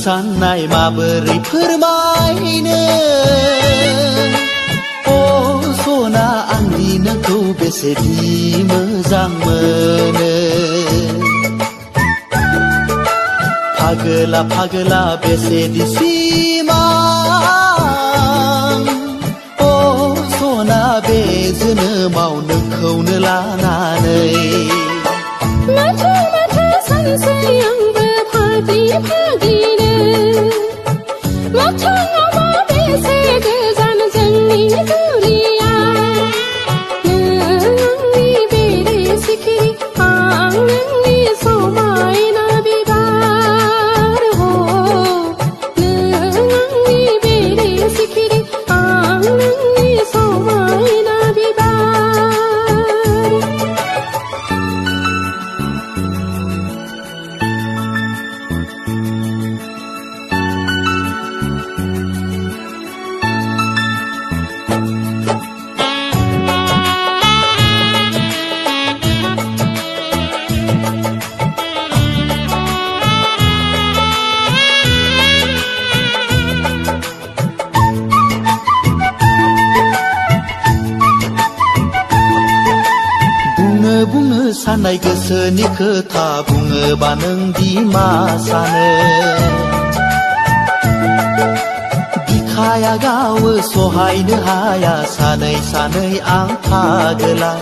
साननाय माबोरै फोरमायनो अ सना आंनि नोंखौ बेसेदि मोजां मोनो फागोला फागोला बेसेदि सिमां अ सना बे जोनोमाव नोंखौनो लानानै माथो माथो सानसै आंबो फाग्लि फाग्लिनो मोगथाङावबा बेसे गोजान जोंनि दुलिया नों आंनि बेरे सिखिरि आं नोंनि समायना बिबार हो नों आंनि बेरे सिखिरि आं नोंनि समायना बिबार बुंनो साननाय गोसोनि खोथा बुङोबा नोंदि मा सानो बिखाया गावो सहायनो हाया सानै सानै आं फागोला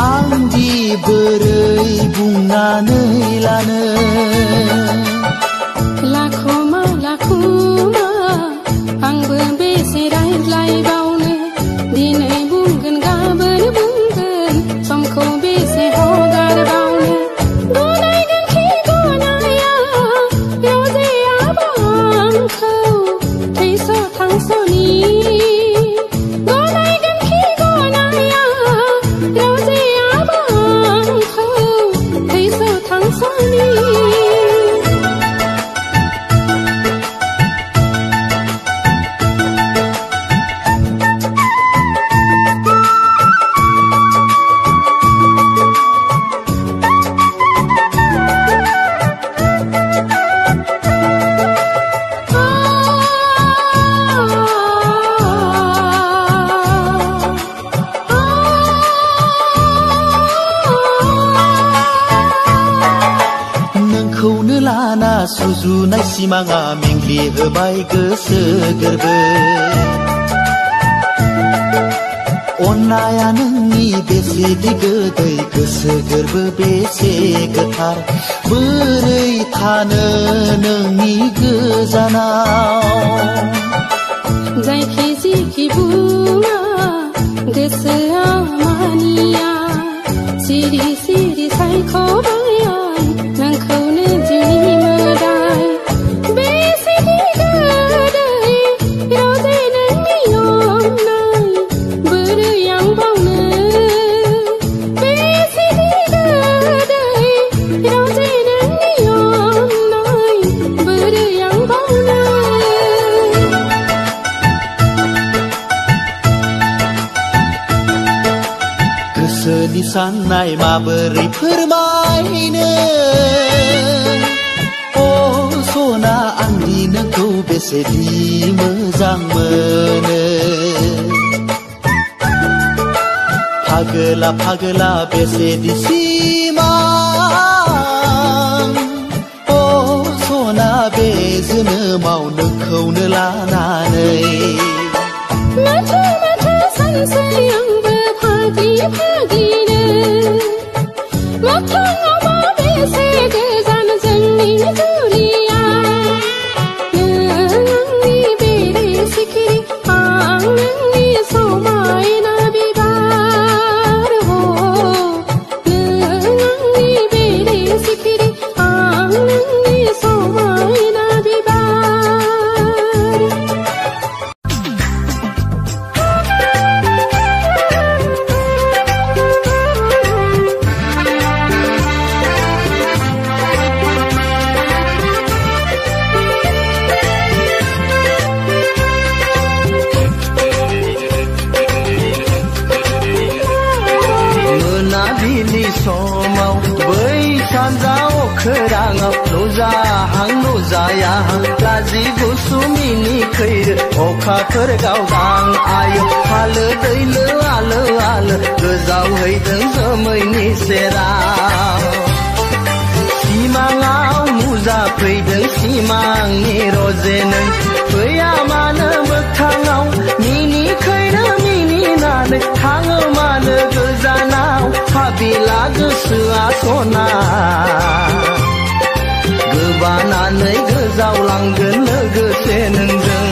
आंदि बोरै बुंनानै लानो लाखुमा आंबो बेसे रायज्लायबावनो दिनै बुंगोन गाबोन बुंगोन समखौ बेसे हगारबावनो गनायगोन खि गनाया रावजायाबा आंखौ थैस' थांस'नि गनायगोन खि गनाया रावजायाबा आंखौ थैस' थांस'नि नोंखौनो लाना सुजुनाय सिमाङा मेंग्लिहोबाय गोसो गोरबो अननाया नोंनि बेसेदि गोदै गोसो गोरबो बेसे गोथार बोरै थानो नोंनि गोजानाव जायखि जिखि बुङा गोसोआ मानिया सिरि सिरि सायख'बाय आं नोंखौनो जिउनि मोदाय बेसेदि गोदै रावजे नोंनि अननाय बोरै आं बावनो बेसेदि गोदै रावजे नोंनि अननाय बोरै आं बावनो गोसोनि साननाय माबोरै फोरमायनो अ सना आंनि नोंखौ बेसेदि मोजां मोनो फागोला फागोला बेसेदि सिमां अ सना बे जोनोमाव नोंखौनो लानानै माथो माथो सानसै आंबो फाग्लि फाग्लिनो मोगथाङावबा बेसे गोजान जोंनि दुलिया नों आंनि बेरे सिखिरि आं नोंनि समायना बिबार हो नों आंनि बेरे सिखिरि आं नोंनि समायना बिबार लाजि गुसु मिनि खैर अखाफोर गावदां आयो हालो दैलो आलो आलो गोजावहैदों जोमैनि सेराव सिमाङाव नुजाफैदों सिमांनि रजे नों फैया मानो मोगथाङाव मिनिखैनो मिनिनानै थाङो मानो गोजानाव हाबिला गोसोआ सना गोबानानै गोजावलांगोन लोगोसे नोंजों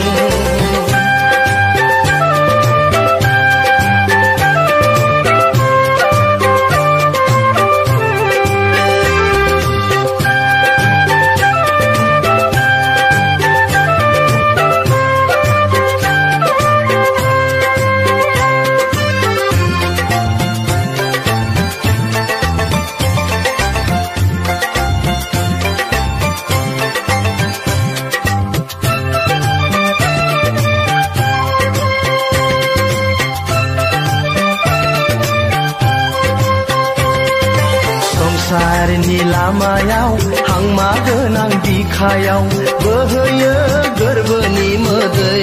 संसारनि लामायाव हांमा गोनां बिखायाव बोहैयो गोरबोनि मोदै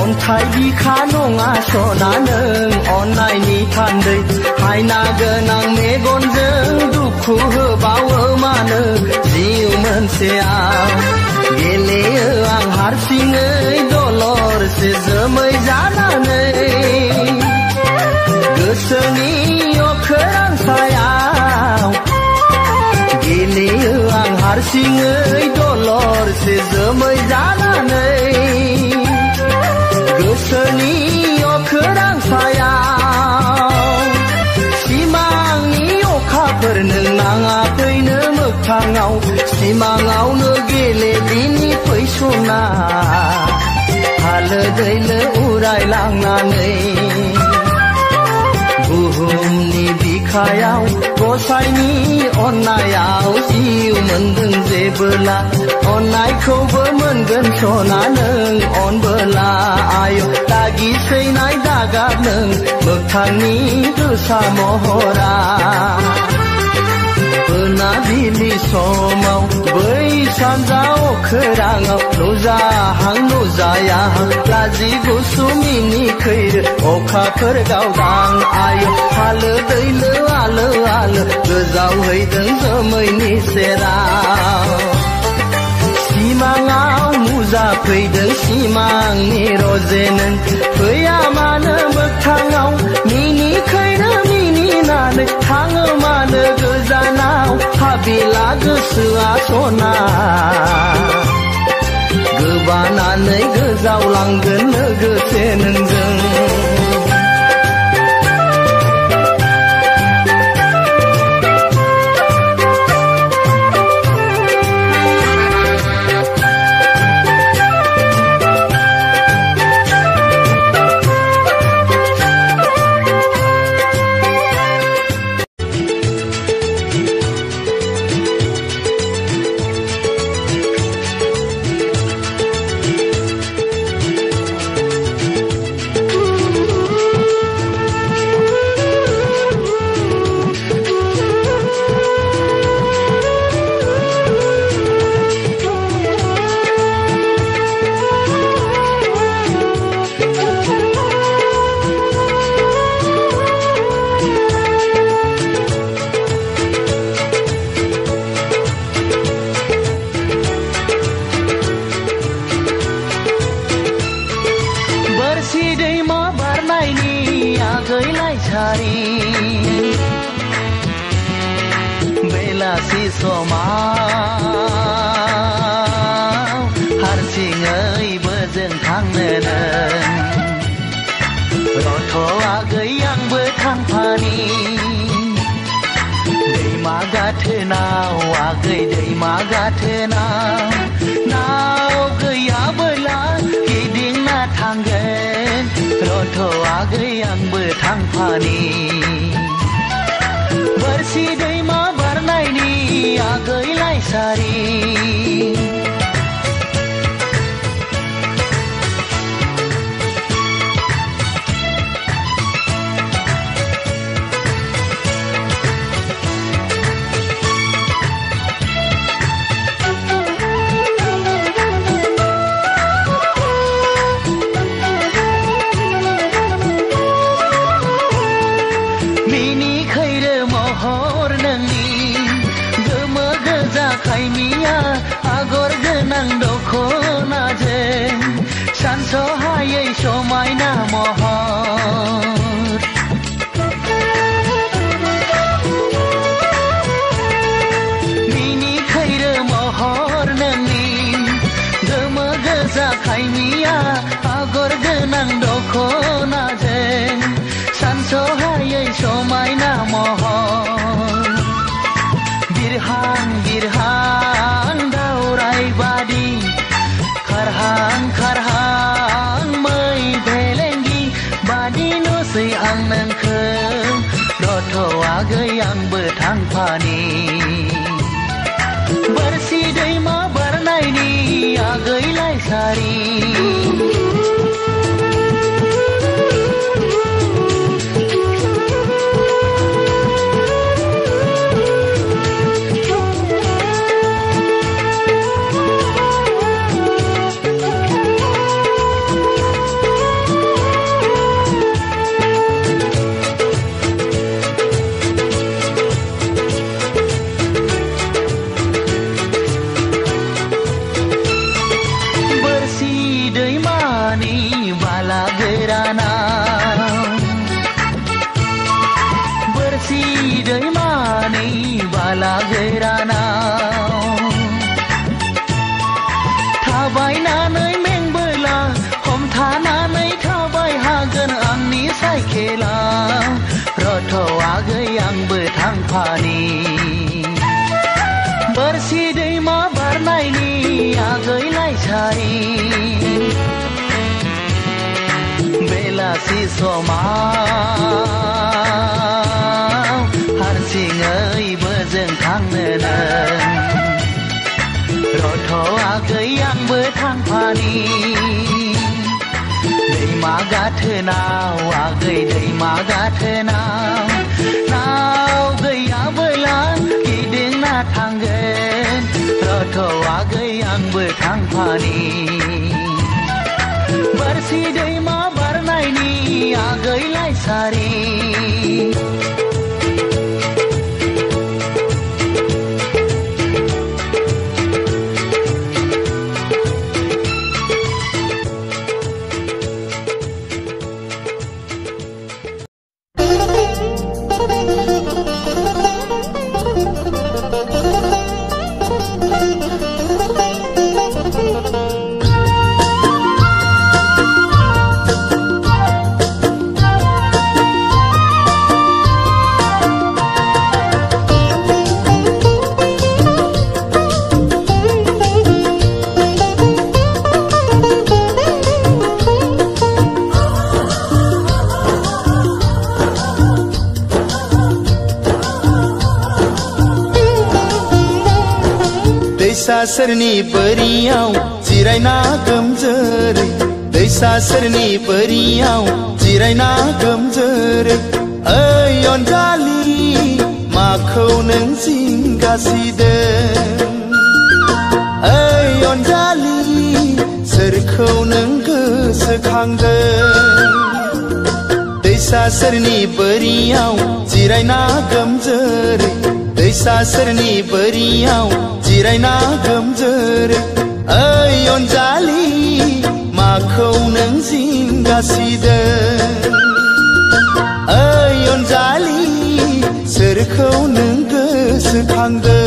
अन्थाइ बिखा नङा सना नों अननायनि थान्दै हायना गोनां मेगनजों दुखु होबावो मानो जिउ मोनसेयाव गेलेयो आं हारसिङै दलरसे जोमै जानानै गोसोनि अखोरां सायाव गेलेयो आं हारसिङै दलरसे जोमै जानानै गोसोनि अखोरां सायाव सिमांनि अखाफोर नों नाङाखैनो मोगथाङाव सिमाङावनो गेले बिनि फैसना हालो दैलो उरायलांनानै बुहुमनि बिखायाव गसाइनि अननायाव जिउ मोनदों जेबोला अननायखौबो मोनगोन सना नों अनबोला आयो दागि सैनाय दागाब नों मोगथांनि गोसा महरा मोनाबिलि समाव बै सानजा अखोराङाव नुजाहां नुजायाहां लाजि गुसु मिनि खैर अखाफोर गावदां आयो हालो दैलो आलो आलो गोजावहैदों जोमैनि सेराव सिमाङाव नुजाफैदों सिमांनि रजे नों फैया मानो मोगथाङाव मिनिखैनो मिनिनानै थाङो मानो गोजानाव हाबिला गोसोआ सना गोबानानै गोजावलांगोन लोगोसे नोंजों बेलासि समाव हारसिङैबो जों थांनो रथ'आगै आंबो थांफानि दैमा गाथोनाव आगै दैमा गाथोनाव नाव गैयाबोला गिदिंना थांगोन रथ'आगै आंबो थांफानि बोरसि दैमा बारनायनि आगैलाय सारि जाखायमिया आगर गोनां दख'नाजों सानस'हायै समायना महर बिरहां बिरहां दावराय बादि खारहां खारहां मै भेलेंगि बादि नुसै आं नोंखौ रथ'आगै आंबो थांफानि बोरसि दैमा बारनायनि आगैलाय सारि थाबायनानै मेंबोला हमथानानै थाबाय हागोन आंनि साइकेला रथ'आगै आंबो थांफानि बोरसि दैमा बारनायनि आगैलाय सारि बेलासि समाव हारसिङैबो जों थांनो रथ'आगै आंबो थांफानि दैमा गाथोनाव आगै दैमा गाथोनाव नाव गैयाबोला गिदिंना थांगोन रथ'आगै आंबो थांफानि बोरसि दैमा बारनायनि आगैलाय सारि दैसा सेरनि बोरियाव जिरायना गोमजोरै दैसा सेरनि बोरियाव जिरायना गोमजोरै ओइ अनजालि माखौ नों जिंगासिदों ओइ अनजालि सोरखौ नों गोसोखांदों दैसा सेरनि बोरियाव जिरायना गोमजोरै दैसा सेरनि बोरियाव जिरायना गोमजोरै ओइ अनजालि माखौ नों जिंगासिदों ओइ अनजालि सोरखौ नों गोसोखांदों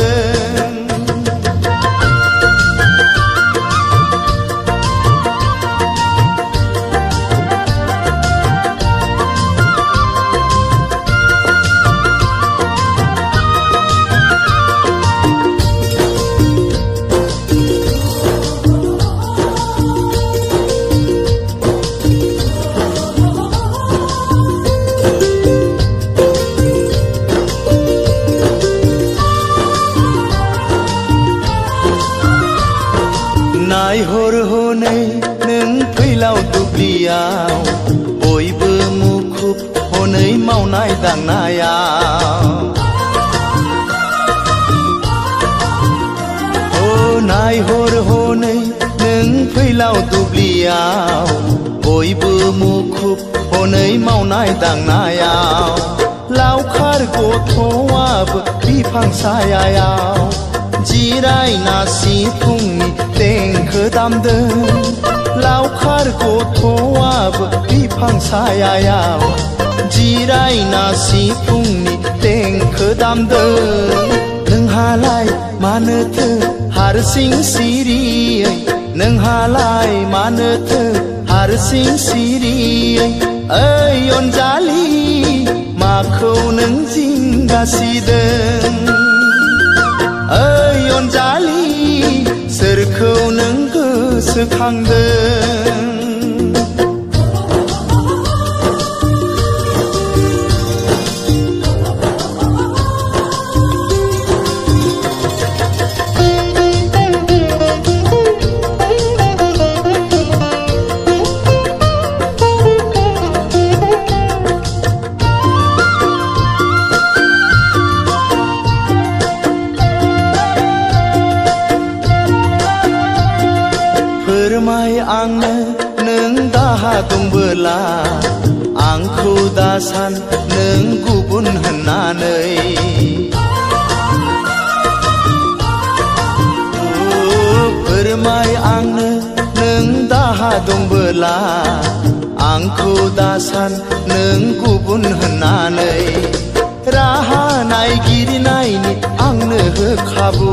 नायहर हनै नों फैलाव दुब्लियाव बयबो मुखुब हनै मावनाय दांनायाव नायहर हनै नों फैलाव दुब्लियाव बयबो मुखुब हनै मावनाय दांनायाव लावखार गथ'आबो बिफां सायायाव जिरायना सिफुंनि देंखो दामदों लावखार गथ'आबो बिफां सायायाव जिरायना सिफुंनि देंखो दामदों नोंहालाय मानोथो हारसिं सिरियै नोंहालाय मानोथो हारसिं सिरियै ओइ अनजालि माखौ नों जिंगासिदों ओइ अनजालि सोरखौ नों गोसोखांदों फोरमाय आंनो नों दाहा दंबोला आंखौ दासान नों गुबुन होननानै फोरमाय आंनो नों दाहा दंबोला आंखौ दासान नों गुबुन होननानै राहा नायगिरनायनि आंनो हो खाबु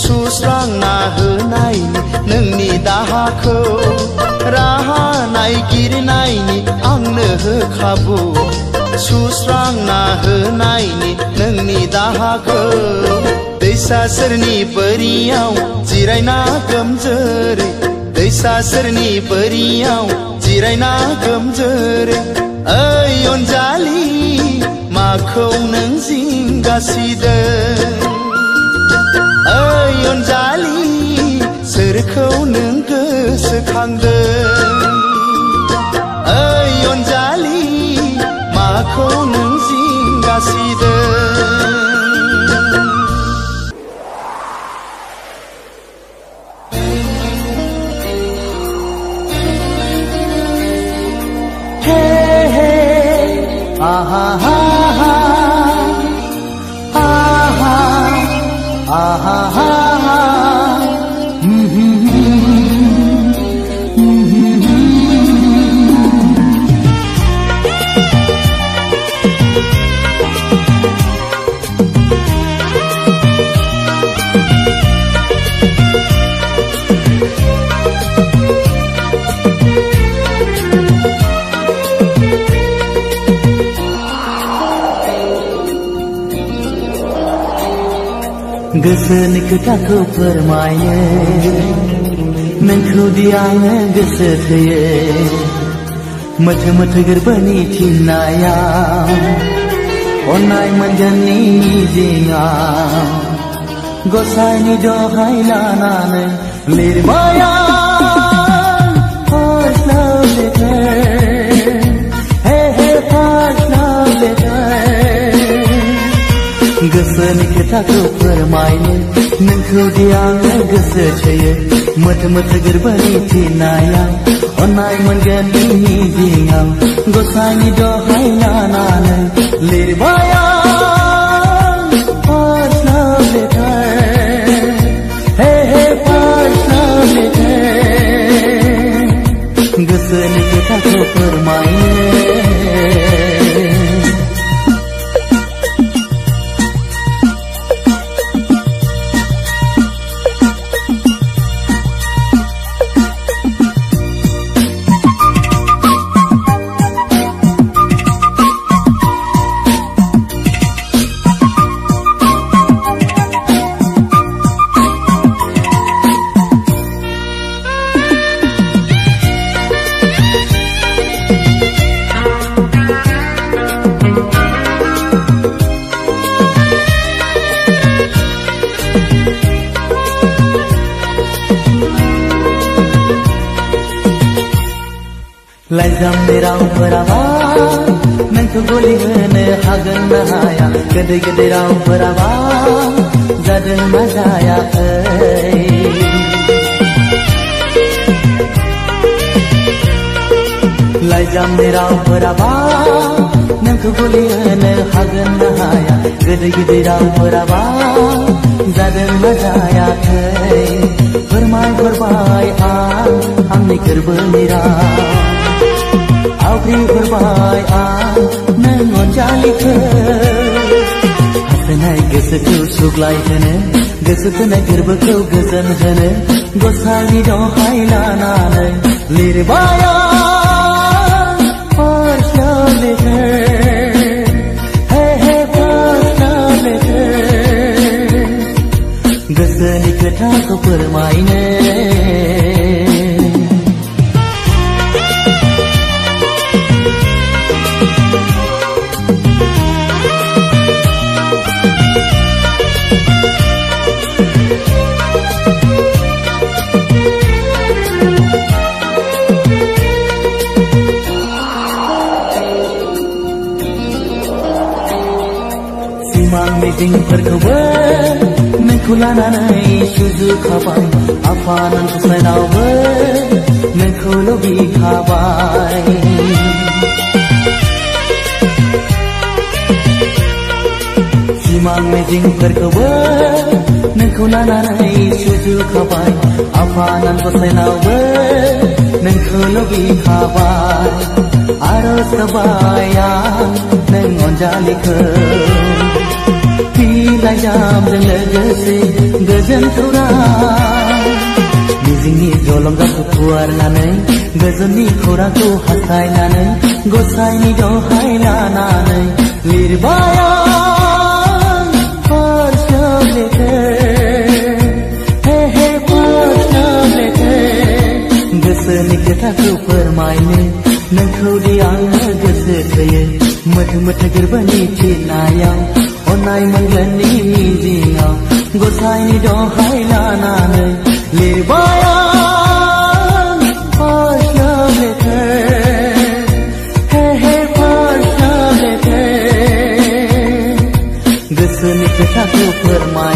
सुस्रांना होनायनि नोंनि दाहाखौ राहा नायगिरनायनि आंनो हो खाबु सुस्रांना होनायनि नोंनि दाहाखौ दैसा सेरनि बोरियाव जिरायना गोमजोरै दैसा सेरनि बोरियाव जिरायना गोमजोरै ओइ अनजालि माखौ नों जिंगासिदों ओइ अनजालि सोरखौ नों गोसोखांदों ओइ अनजालि माखौ नों जिंगासिदों हे हे आहा हा हा आहा आहा हा गोसोनि खोथाखौ फोरमायो नोंखौ दि आङो गोसो थोयो मोथो मोथो गोरबोनि थिननायाव अननाय मोनगोननि मिजिङाव गसाइनि दहाय लानानै लिरबाय आं फार्स्ट लाभ लेटार हे हे फार्स्ट लाभ लेटार गोसोनि खोथाखौ फोरमायनो नोंखौ दि आङो गोसो थोयो मोथो मोथो गोरबोनि थिननायाव अननाय मोनगोननि मिजिङाव गसाइनि दहाय लानानै लिरबाय आं फार्स्ट लाभ लेटार हे हे फार्स्ट लाभ लेटार गोसोनि खोथाखौ फोरमायनो लाइजामनि रावफोराबा नोंखौ गलि होनो हागोन ना हाया गोदै गोदै रावफोराबा जादों ना जायाखै लाइजामनि रावफोराबा नोंखौ गलि होनो हागोन ना हाया गोदै गोदै रावफोराबा जादों ना जायाखै फोरमायहरबाय आंनि गोरबोनि राव आवग्रिहरबाय आं नों अनजालिखौ हासनाय गोसोखौ सुग्लाय होनो गोसो थोनाय गोरबोखौ गोजोन होनो गसाइनि दहाय लानानै लिरबाय first love letter hey first love letter गोसोनि खोथाखौ फोरमायनो सिमां मिजिंफोरखौबो नोंखौ लानानै सुजुखाबाय आफानां गसाइनावबो नोंखौ लुबैखाबाय सिमां मिजिंफोरखौबो नोंखौ लानानै सुजुखाबाय आफानां गसाइनावबो नोंखौ लुबैखाबाय आरज गाबबाय आं नों अनजालिखौ बिलाइ जामजों लोगोसे गोजोन खौरां मिजिंनि जलंगाखौ फुवारनानै गोजोननि खौरांखौ हास्थायनानै गसाइनि दहाय लानानै लिरबाय first love letter hey first love letter गोसोनि खोथाखौ फोरमायनो नोंखौ दि आङो गोसो थोयो मोथो मोथो गोरबोनि थिनायाव अननाय मोनगोननि मिजिङाव गसाइनि दहाय लानानै लिरबाय first love letter hey first love letter गोसोनि खोथाखौ फोरमाय